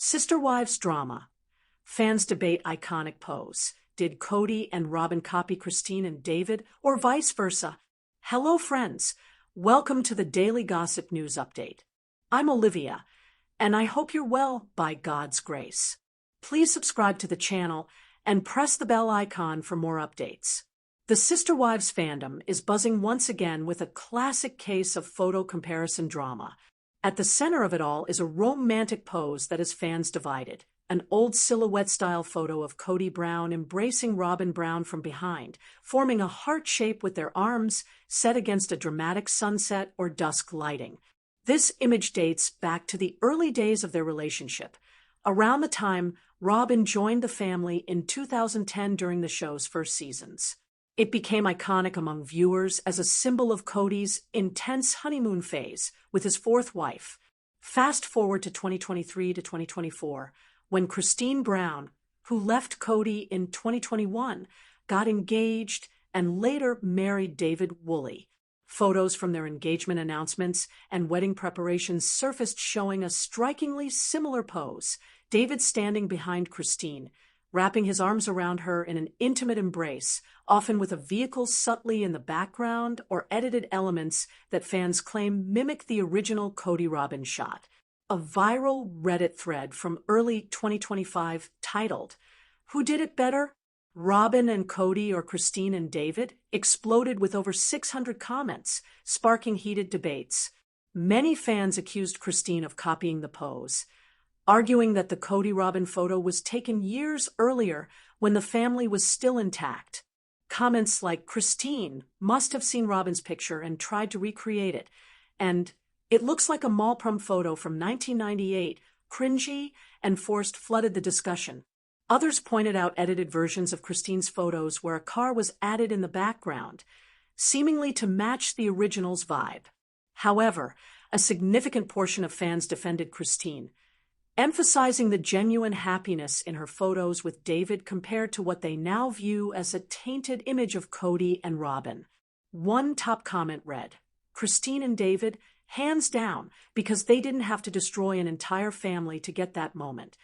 Sister Wives drama. Fans debate iconic pose. Did Kody and Robyn copy Christine and David, or vice versa? Hello, friends. Welcome to the Daily Gossip News Update. I'm Olivia, and I hope you're well by God's grace. Please subscribe to the channel and press the bell icon for more updates. The Sister Wives fandom is buzzing once again with a classic case of photo comparison drama. At the center of it all is a romantic pose that has fans divided. An old silhouette-style photo of Kody Brown embracing Robyn Brown from behind, forming a heart shape with their arms set against a dramatic sunset or dusk lighting. This image dates back to the early days of their relationship, around the time Robyn joined the family in 2010 during the show's first seasons. It became iconic among viewers as a symbol of Kody's intense honeymoon phase with his fourth wife. Fast forward to 2023 to 2024, when Kody Brown, who left Kody in 2021, got engaged and later married David Woolley. Photos from their engagement announcements and wedding preparations surfaced showing a strikingly similar pose, David standing behind Kody, wrapping his arms around her in an intimate embrace, often with a vehicle subtly in the background or edited elements that fans claim mimic the original Kody Robyn shot. A viral Reddit thread from early 2025 titled, "Who Did It Better? Robyn and Kody or Christine and David?" exploded with over 600 comments, sparking heated debates. Many fans accused Christine of copying the pose, arguing that the Kody Robyn photo was taken years earlier when the family was still intact. Comments like, "Christine must have seen Robyn's picture and tried to recreate it," and "It looks like a mall prom photo from 1998, cringy and forced," flooded the discussion. Others pointed out edited versions of Christine's photos where a car was added in the background, seemingly to match the original's vibe. However, a significant portion of fans defended Christine, emphasizing the genuine happiness in her photos with David compared to what they now view as a tainted image of Kody and Robyn. One top comment read, "Christine and David, hands down, because they didn't have to destroy an entire family to get that moment."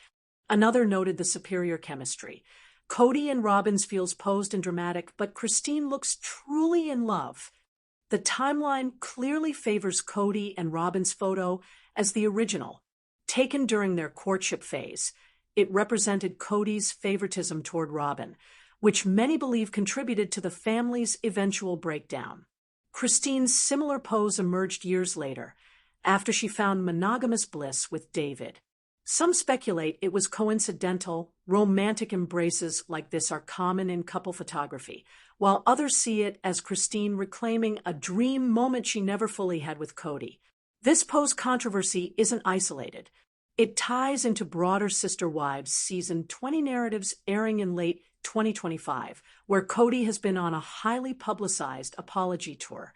Another noted the superior chemistry. "Kody and Robyn's feels posed and dramatic, but Christine looks truly in love." The timeline clearly favors Kody and Robyn's photo as the original. Taken during their courtship phase, it represented Kody's favoritism toward Robyn, which many believe contributed to the family's eventual breakdown. Christine's similar pose emerged years later, after she found monogamous bliss with David. Some speculate it was coincidental. Romantic embraces like this are common in couple photography, while others see it as Christine reclaiming a dream moment she never fully had with Kody. This pose controversy isn't isolated. It ties into broader Sister Wives Season 20 narratives airing in late 2025, where Kody has been on a highly publicized apology tour.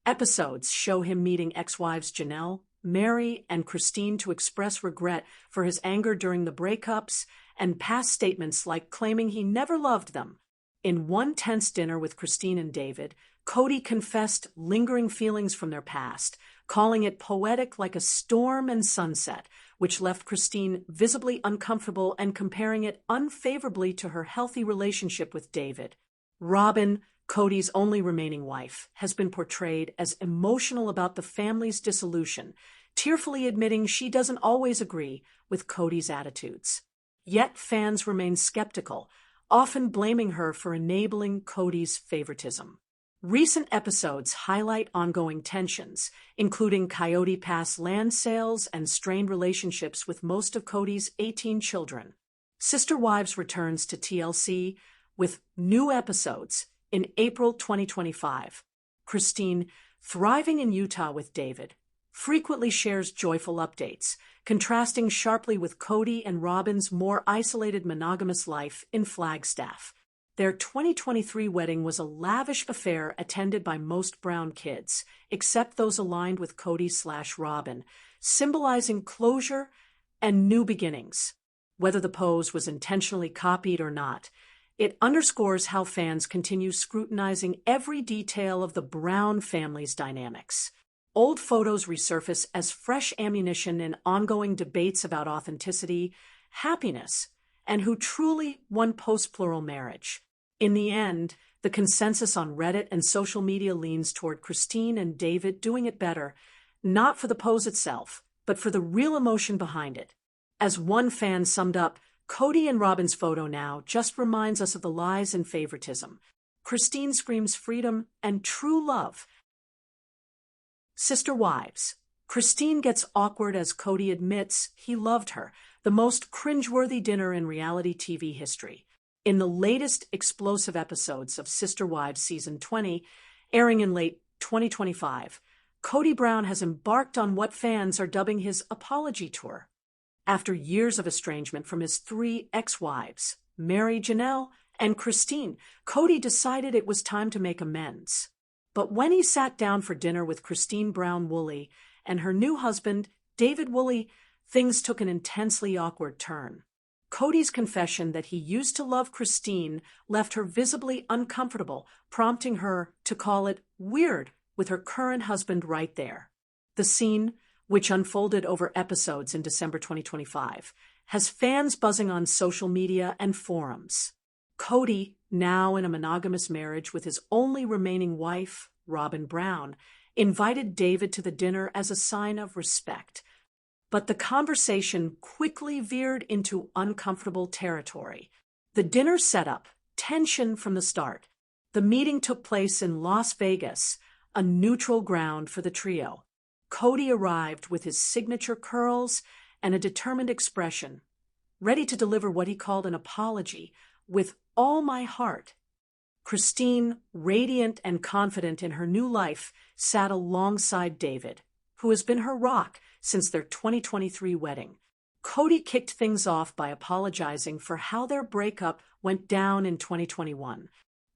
Episodes show him meeting ex-wives Janelle, Meri, and Christine to express regret for his anger during the breakups, and past statements like claiming he never loved them. In one tense dinner with Christine and David, Kody confessed lingering feelings from their past, calling it poetic like a storm and sunset, which left Christine visibly uncomfortable and comparing it unfavorably to her healthy relationship with David. Robyn, Kody's only remaining wife, has been portrayed as emotional about the family's dissolution, tearfully admitting she doesn't always agree with Kody's attitudes. Yet fans remain skeptical, often blaming her for enabling Kody's favoritism. Recent episodes highlight ongoing tensions, including Coyote Pass land sales and strained relationships with most of Kody's 18 children. Sister Wives returns to TLC with new episodes in April 2025. Christine, thriving in Utah with David, frequently shares joyful updates, contrasting sharply with Kody and Robyn's more isolated monogamous life in Flagstaff. Their 2023 wedding was a lavish affair attended by most Brown kids, except those aligned with Kody/Robyn, symbolizing closure and new beginnings. Whether the pose was intentionally copied or not, it underscores how fans continue scrutinizing every detail of the Brown family's dynamics. Old photos resurface as fresh ammunition in ongoing debates about authenticity, happiness, and who truly won post-plural marriage. In the end, the consensus on Reddit and social media leans toward Christine and David doing it better, not for the pose itself, but for the real emotion behind it. As one fan summed up, Kody and Robyn's photo now just reminds us of the lies and favoritism. Christine screams freedom and true love. Sister wives. Christine gets awkward as Kody admits he loved her, the most cringeworthy dinner in reality TV history. In the latest explosive episodes of Sister Wives Season 20, airing in late 2025, Kody Brown has embarked on what fans are dubbing his apology tour. After years of estrangement from his 3 ex-wives, Meri, Janelle, and Christine, Kody decided it was time to make amends. But when he sat down for dinner with Christine Brown Woolley and her new husband, David Woolley, things took an intensely awkward turn. Kody's confession that he used to love Christine left her visibly uncomfortable, prompting her to call it weird with her current husband right there. The scene, which unfolded over episodes in December 2025, has fans buzzing on social media and forums. Kody, now in a monogamous marriage with his only remaining wife, Kody Brown, invited David to the dinner as a sign of respect. But the conversation quickly veered into uncomfortable territory. The dinner set up tension from the start. The meeting took place in Las Vegas, a neutral ground for the trio. Kody arrived with his signature curls and a determined expression, ready to deliver what he called an apology, with all my heart. Christine, radiant and confident in her new life, sat alongside David, who has been her rock since their 2023 wedding. Kody kicked things off by apologizing for how their breakup went down in 2021.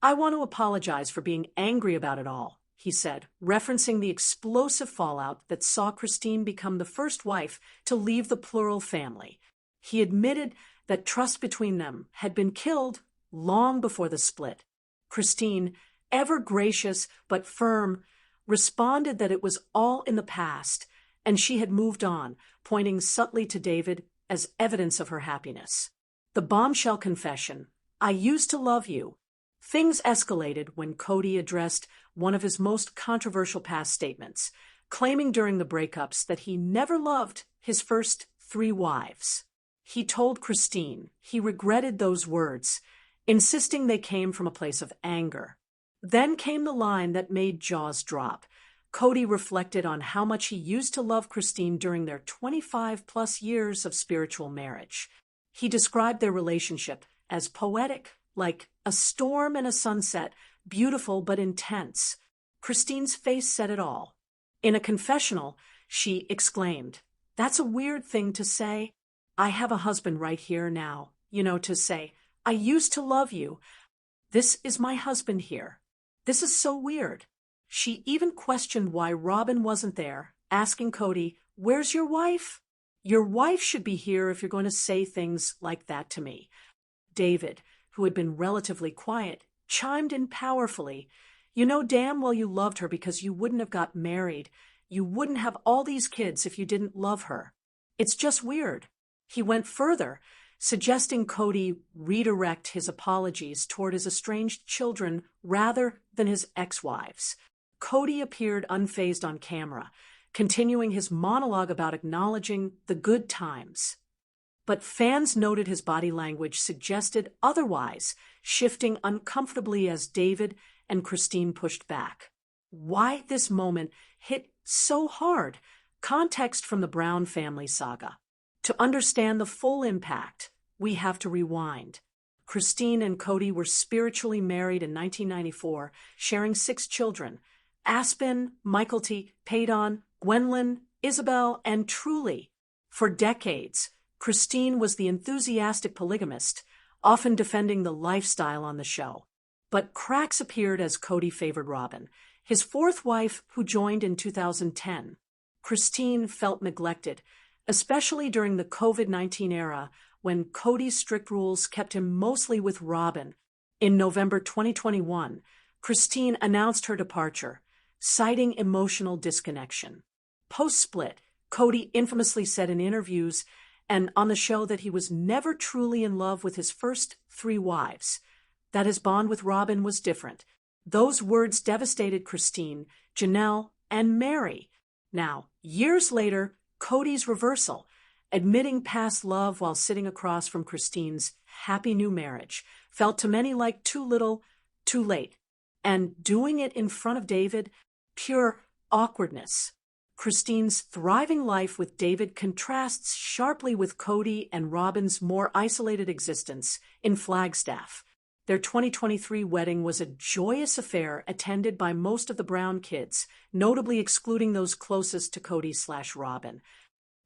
"I want to apologize for being angry about it all," he said, referencing the explosive fallout that saw Christine become the first wife to leave the plural family. He admitted that trust between them had been killed long before the split. Christine, ever gracious but firm, responded that it was all in the past and she had moved on, pointing subtly to David as evidence of her happiness. The bombshell confession, "I used to love you." Things escalated when Kody addressed one of his most controversial past statements, claiming during the breakups that he never loved his first 3 wives. He told Christine he regretted those words, insisting they came from a place of anger. Then came the line that made jaws drop. Kody reflected on how much he used to love Christine during their 25-plus years of spiritual marriage. He described their relationship as poetic, like a storm and a sunset, beautiful but intense. Christine's face said it all. In a confessional, she exclaimed, "That's a weird thing to say. I have a husband right here now, to say, I used to love you. This is my husband here. This is so weird." She even questioned why Robyn wasn't there, asking Kody, "Where's your wife? Your wife should be here if you're going to say things like that to me." David, who had been relatively quiet, chimed in powerfully. "You know damn well you loved her because you wouldn't have got married. You wouldn't have all these kids if you didn't love her. It's just weird." He went further, suggesting Kody redirect his apologies toward his estranged children rather than his ex-wives. Kody appeared unfazed on camera, continuing his monologue about acknowledging the good times. But fans noted his body language suggested otherwise, shifting uncomfortably as David and Christine pushed back. Why this moment hit so hard? Context from the Brown family saga. To understand the full impact, we have to rewind. Christine and Kody were spiritually married in 1994, sharing 6 children: Aspen, Michaelty, Paydon, Gwendolyn, Isabel, and Truly. For decades, Christine was the enthusiastic polygamist, often defending the lifestyle on the show. But cracks appeared as Kody favored Robyn, his 4th wife who joined in 2010. Christine felt neglected, especially during the COVID-19 era when Kody's strict rules kept him mostly with Robyn. In November 2021, Christine announced her departure, citing emotional disconnection. Post-split, Kody infamously said in interviews and on the show that he was never truly in love with his first 3 wives, that his bond with Robyn was different. Those words devastated Christine, Janelle, and Meri. Now, years later, Kody's reversal, admitting past love while sitting across from Christine's happy new marriage, felt to many like too little, too late. And doing it in front of David, pure awkwardness. Christine's thriving life with David contrasts sharply with Kody and Robyn's more isolated existence in Flagstaff. Their 2023 wedding was a joyous affair attended by most of the Brown kids, notably excluding those closest to Kody/Robyn.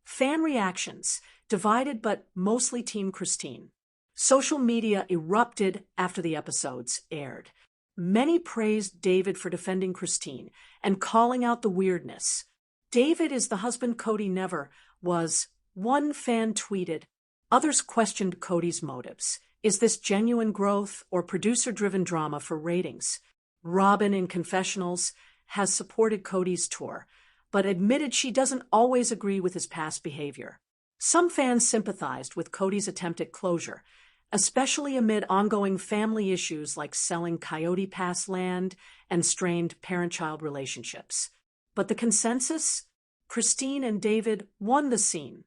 Fan reactions, divided but mostly Team Christine. Social media erupted after the episodes aired. Many praised David for defending Christine and calling out the weirdness. "David is the husband Kody never was," one fan tweeted. Others questioned Kody's motives. Is this genuine growth or producer-driven drama for ratings? Robyn, in confessionals, has supported Kody's tour, but admitted she doesn't always agree with his past behavior. Some fans sympathized with Kody's attempt at closure, especially amid ongoing family issues like selling Coyote Pass land and strained parent-child relationships. But the consensus? Christine and David won the scene.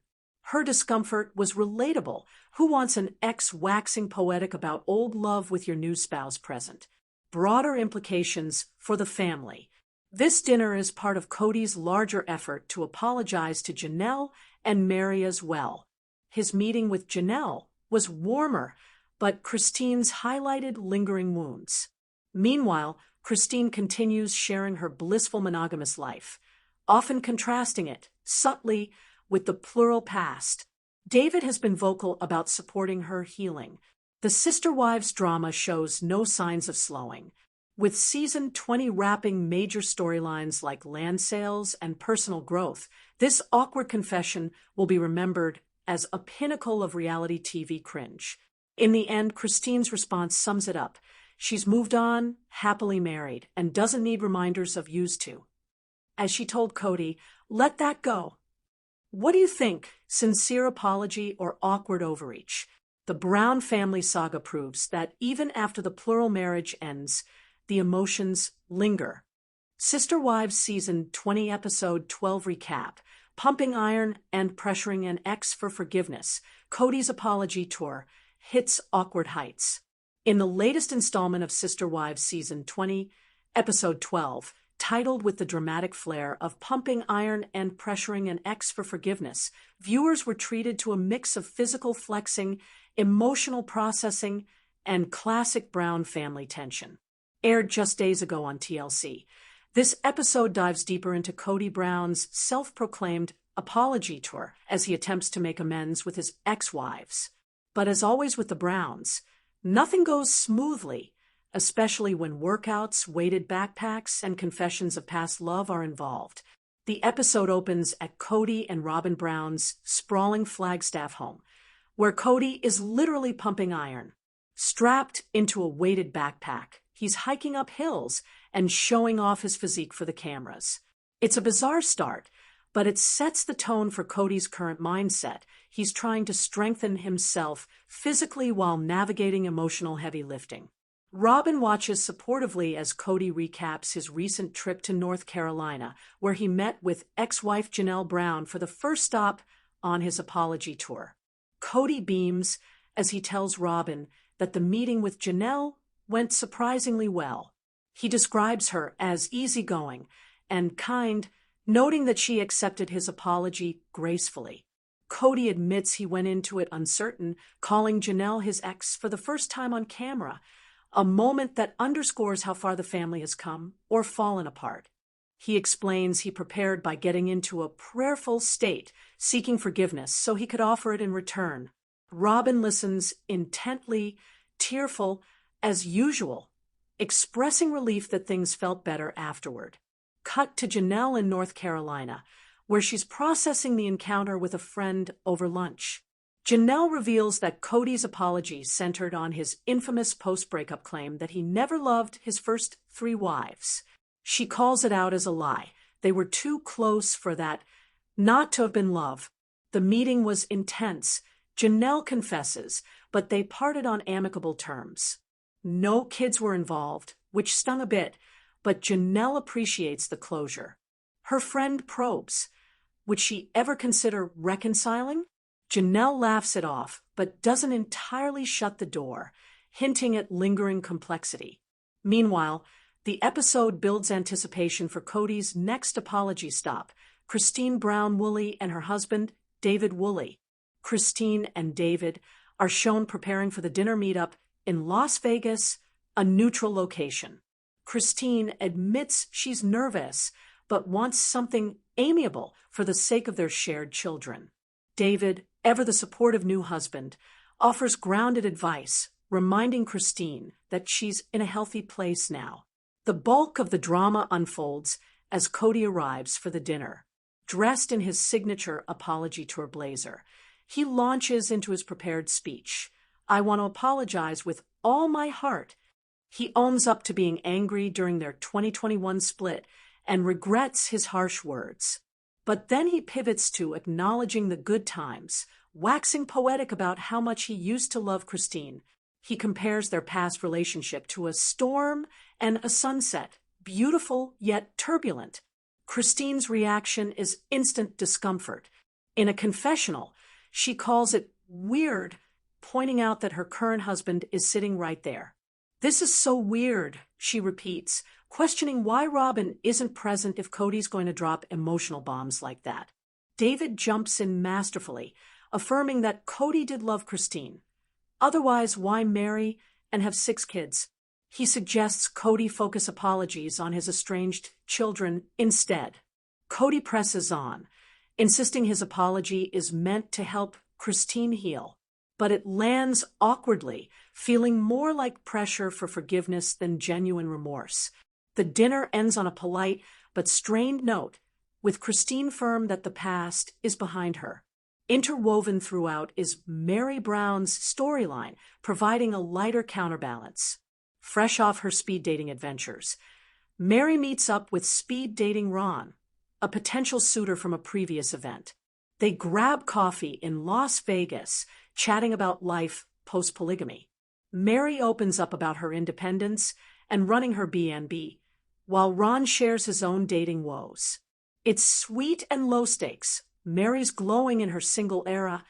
Her discomfort was relatable. Who wants an ex waxing poetic about old love with your new spouse present? Broader implications for the family. This dinner is part of Kody's larger effort to apologize to Janelle and Meri as well. His meeting with Janelle was warmer, but Christine's highlighted lingering wounds. Meanwhile, Christine continues sharing her blissful monogamous life, often contrasting it, subtly, with the plural past. David has been vocal about supporting her healing. The Sister Wives drama shows no signs of slowing, with Season 20 wrapping major storylines like land sales and personal growth. This awkward confession will be remembered as a pinnacle of reality TV cringe. In the end, Christine's response sums it up. She's moved on, happily married, and doesn't need reminders of used to. As she told Kody, "Let that go." What do you think? Sincere apology or awkward overreach? The Brown family saga proves that even after the plural marriage ends, the emotions linger. Sister Wives Season 20 Episode 12 Recap. Pumping iron and pressuring an ex for forgiveness. Kody's apology tour hits awkward heights. In the latest installment of Sister Wives Season 20, Episode 12, titled with the dramatic flair of pumping iron and pressuring an ex for forgiveness, viewers were treated to a mix of physical flexing, emotional processing, and classic Brown family tension. Aired just days ago on TLC, this episode dives deeper into Kody Brown's self-proclaimed apology tour as he attempts to make amends with his ex-wives. But as always with the Browns, nothing goes smoothly, especially when workouts, weighted backpacks, and confessions of past love are involved. The episode opens at Kody and Robyn Brown's sprawling Flagstaff home, where Kody is literally pumping iron. Strapped into a weighted backpack, he's hiking up hills and showing off his physique for the cameras. It's a bizarre start, but it sets the tone for Kody's current mindset. He's trying to strengthen himself physically while navigating emotional heavy lifting. Robyn watches supportively as Kody recaps his recent trip to North Carolina, where he met with ex-wife Janelle Brown for the first stop on his apology tour. Kody beams as he tells Robyn that the meeting with Janelle went surprisingly well. He describes her as easygoing and kind, noting that she accepted his apology gracefully. Kody admits he went into it uncertain, calling Janelle his ex for the first time on camera, a moment that underscores how far the family has come or fallen apart. He explains he prepared by getting into a prayerful state, seeking forgiveness so he could offer it in return. Robyn listens intently, tearful as usual, expressing relief that things felt better afterward. Cut to Janelle in North Carolina, where she's processing the encounter with a friend over lunch. Janelle reveals that Kody's apology centered on his infamous post-breakup claim that he never loved his first 3 wives. She calls it out as a lie. They were too close for that not to have been love. The meeting was intense. Janelle confesses, but they parted on amicable terms. No kids were involved, which stung a bit, but Janelle appreciates the closure. Her friend probes, would she ever consider reconciling? Janelle laughs it off, but doesn't entirely shut the door, hinting at lingering complexity. Meanwhile, the episode builds anticipation for Kody's next apology stop, Kody Brown Woolley and her husband, David Woolley. Kody and David are shown preparing for the dinner meetup in Las Vegas, a neutral location. Kody admits she's nervous, but wants something amiable for the sake of their shared children. David, ever the supportive new husband, offers grounded advice, reminding Kody that she's in a healthy place now. The bulk of the drama unfolds as Kody arrives for the dinner. Dressed in his signature apology tour blazer, he launches into his prepared speech. I want to apologize with all my heart. He owns up to being angry during their 2021 split and regrets his harsh words. But then he pivots to acknowledging the good times, waxing poetic about how much he used to love Kody. He compares their past relationship to a storm and a sunset, beautiful yet turbulent. Kody's reaction is instant discomfort. In a confessional, she calls it weird, pointing out that her current husband is sitting right there. This is so weird, she repeats, questioning why Robyn isn't present if Kody's going to drop emotional bombs like that. David jumps in masterfully, affirming that Kody did love Kody. Otherwise, why marry and have 6 kids? He suggests Kody focus apologies on his estranged children instead. Kody presses on, insisting his apology is meant to help Kody heal. But it lands awkwardly, feeling more like pressure for forgiveness than genuine remorse. The dinner ends on a polite but strained note, with Kody firm that the past is behind her. Interwoven throughout is Meri Brown's storyline, providing a lighter counterbalance. Fresh off her speed dating adventures, Meri meets up with speed dating Ron, a potential suitor from a previous event. They grab coffee in Las Vegas, chatting about life post-polygamy. Meri opens up about her independence and running her B&B, while Ron shares his own dating woes. It's sweet and low stakes. Meri's glowing in her single era,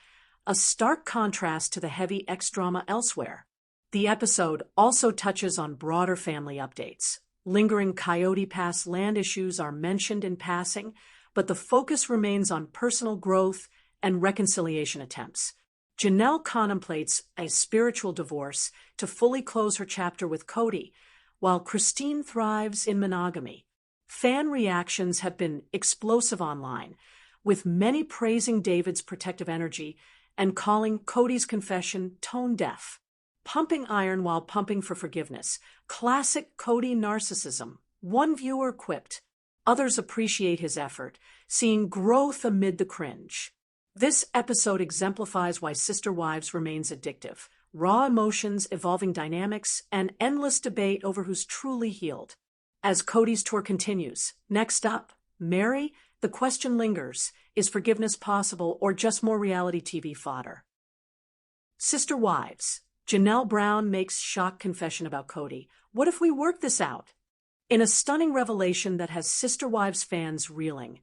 a stark contrast to the heavy ex-drama elsewhere. The episode also touches on broader family updates. Lingering Coyote Pass land issues are mentioned in passing, but the focus remains on personal growth and reconciliation attempts. Janelle contemplates a spiritual divorce to fully close her chapter with Kody, while Kody thrives in monogamy. Fan reactions have been explosive online, with many praising David's protective energy and calling Kody's confession tone-deaf. Pumping iron while pumping for forgiveness. Classic Kody narcissism. One viewer quipped. Others appreciate his effort, seeing growth amid the cringe. This episode exemplifies why Sister Wives remains addictive. Raw emotions, evolving dynamics, and endless debate over who's truly healed. As Kody's tour continues, next up, Meri, the question lingers, is forgiveness possible or just more reality TV fodder? Sister Wives. Janelle Brown makes shock confession about Kody. What if we work this out? In a stunning revelation that has Sister Wives fans reeling,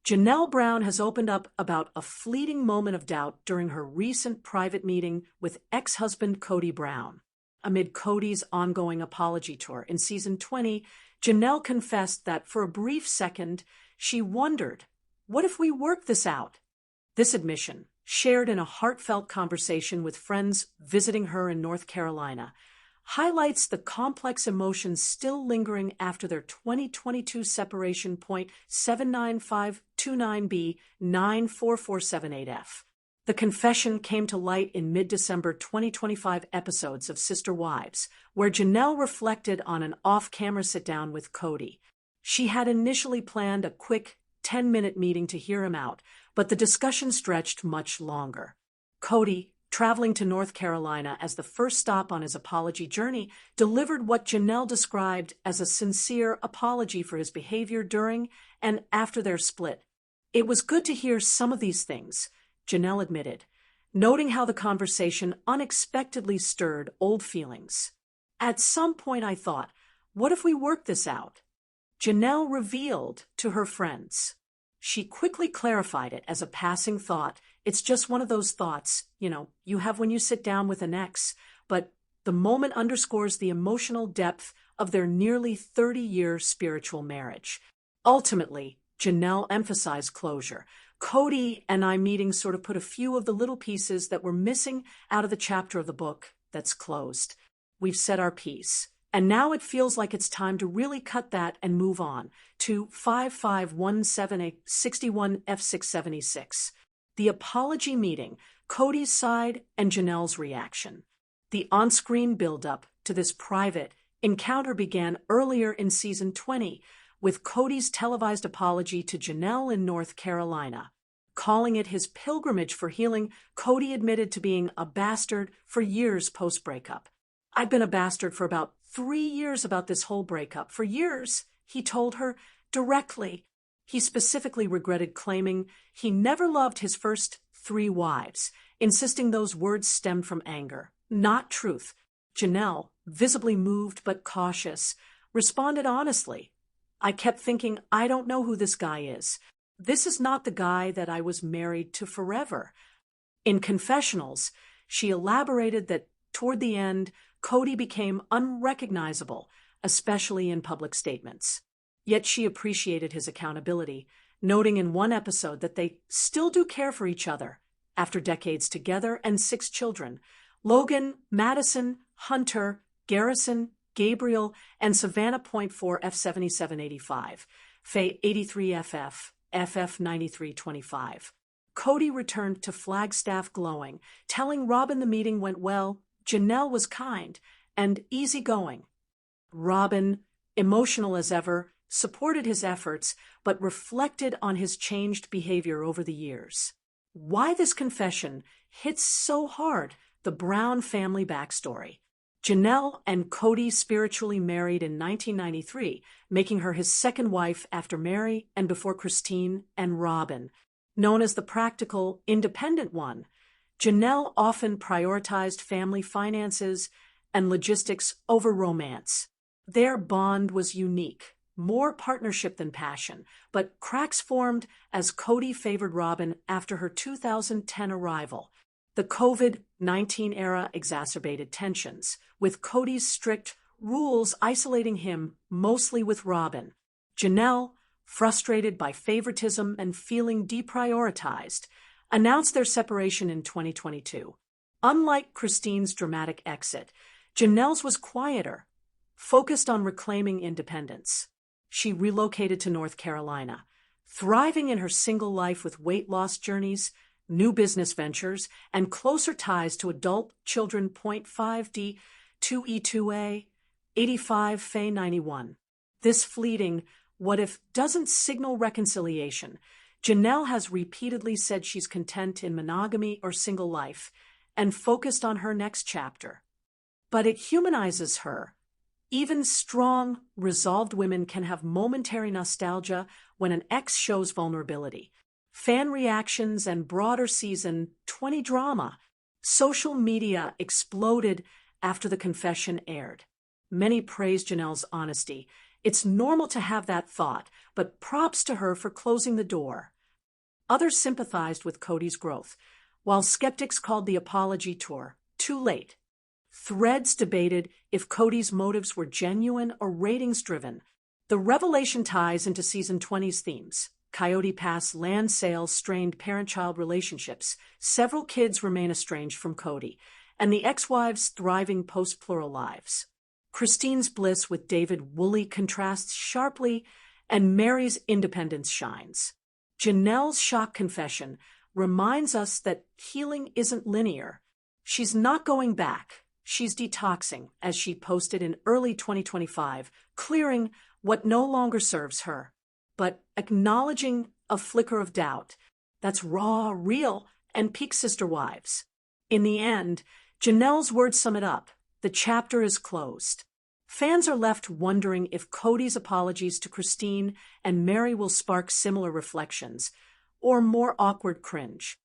Janelle Brown has opened up about a fleeting moment of doubt during her recent private meeting with ex-husband Kody Brown. Amid Kody's ongoing apology tour in season 20, Janelle confessed that for a brief second, she wondered, what if we work this out? This admission, shared in a heartfelt conversation with friends visiting her in North Carolina, highlights the complex emotions still lingering after their 2022 separation. 79529B 94478F. The confession came to light in mid-December 2025 episodes of Sister Wives, where Janelle reflected on an off-camera sit-down with Kody. She had initially planned a quick 10-minute meeting to hear him out, but the discussion stretched much longer. Kody, traveling to North Carolina as the first stop on his apology journey, delivered what Janelle described as a sincere apology for his behavior during and after their split. "It was good to hear some of these things," Janelle admitted, noting how the conversation unexpectedly stirred old feelings. "At some point I thought, what if we work this out?" Janelle revealed to her friends. She quickly clarified it as a passing thought. "It's just one of those thoughts, you have when you sit down with an ex," but the moment underscores the emotional depth of their nearly 30-year spiritual marriage. Ultimately, Janelle emphasized closure. "Kody and I meeting sort of put a few of the little pieces that were missing out of the chapter of the book that's closed. We've said our piece. And now it feels like it's time to really cut that and move on to 5517861F676. The apology meeting, Kody's side and Janelle's reaction. The on-screen build-up to this private encounter began earlier in season 20 with Kody's televised apology to Janelle in North Carolina. Calling it his pilgrimage for healing, Kody admitted to being a bastard for years post-breakup. "I've been a bastard for about 3 years about this whole breakup. For years," he told her directly. He specifically regretted claiming he never loved his first 3 wives, insisting those words stemmed from anger, not truth. Janelle, visibly moved but cautious, responded honestly. "I kept thinking, I don't know who this guy is. This is not the guy that I was married to forever." In confessionals, she elaborated that toward the end, Kody became unrecognizable, especially in public statements. Yet she appreciated his accountability, noting in one episode that they still do care for each other after decades together and 6 children: Logan, Madison, Hunter, Garrison, Gabriel, and Savannah.4 F7785, Faye 83FF, FF9325. Kody returned to Flagstaff glowing, telling Robyn the meeting went well. Janelle was kind and easygoing. Robyn, emotional as ever, supported his efforts but reflected on his changed behavior over the years. Why this confession hits so hard? The Brown family backstory. Janelle and Kody spiritually married in 1993, making her his second wife after Meri and before Christine and Robyn. Known as the practical, independent one, Janelle often prioritized family finances and logistics over romance. Their bond was unique, more partnership than passion, but cracks formed as Kody favored Robyn after her 2010 arrival. The COVID-19 era exacerbated tensions, with Kody's strict rules isolating him mostly with Robyn. Janelle, frustrated by favoritism and feeling deprioritized, announced their separation in 2022. Unlike Christine's dramatic exit, Janelle's was quieter, focused on reclaiming independence. She relocated to North Carolina, thriving in her single life with weight loss journeys, new business ventures, and closer ties to adult children. 5D 2E2A 85 Faye 91. This fleeting what if doesn't signal reconciliation. Janelle has repeatedly said she's content in monogamy or single life and focused on her next chapter. But it humanizes her. Even strong, resolved women can have momentary nostalgia when an ex shows vulnerability. Fan reactions and broader season 20 drama. Social media exploded after the confession aired. Many praised Janelle's honesty. It's normal to have that thought, but props to her for closing the door. Others sympathized with Kody's growth, while skeptics called the apology tour too late. Threads debated if Kody's motives were genuine or ratings-driven. The revelation ties into season 20's themes. Coyote Pass land sales strained parent-child relationships. Several kids remain estranged from Kody, and the ex-wives' thriving post-plural lives. Christine's bliss with David Woolley contrasts sharply, and Meri's independence shines. Janelle's shock confession reminds us that healing isn't linear. She's not going back. She's detoxing, as she posted in early 2025, clearing what no longer serves her, but acknowledging a flicker of doubt. That's raw, real, and peak sister wives. In the end, Janelle's words sum it up. The chapter is closed. Fans are left wondering if Kody's apologies to Christine and Meri will spark similar reflections, or more awkward cringe.